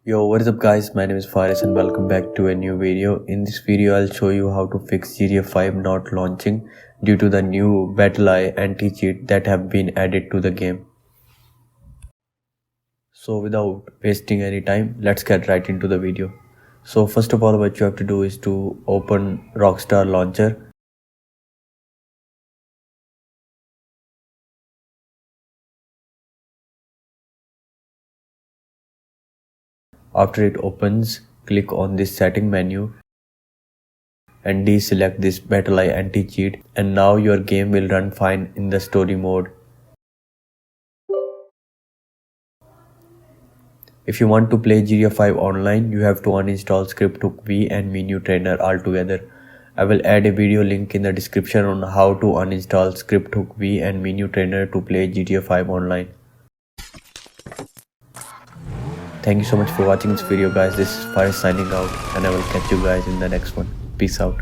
Yo, what is up guys, my name is Faris and welcome back to a new video. In this video I'll show you how to fix GTA 5 not launching due to the new battleEye anti-cheat that have been added to the game. So without wasting any time, let's get right into the video. So first of all, what you have to do is to open Rockstar launcher. After it opens, click on this setting menu and deselect this battleEye anti-cheat, and now your game will run fine in the story mode. If you want to play GTA 5 online, you have to uninstall scripthook V and menyoo trainer altogether. I will add a video link in the description on how to uninstall scripthook V and menyoo trainer to play GTA 5 online. Thank you so much for watching this video guys. This is Faris signing out and I will catch you guys in the next one. Peace out.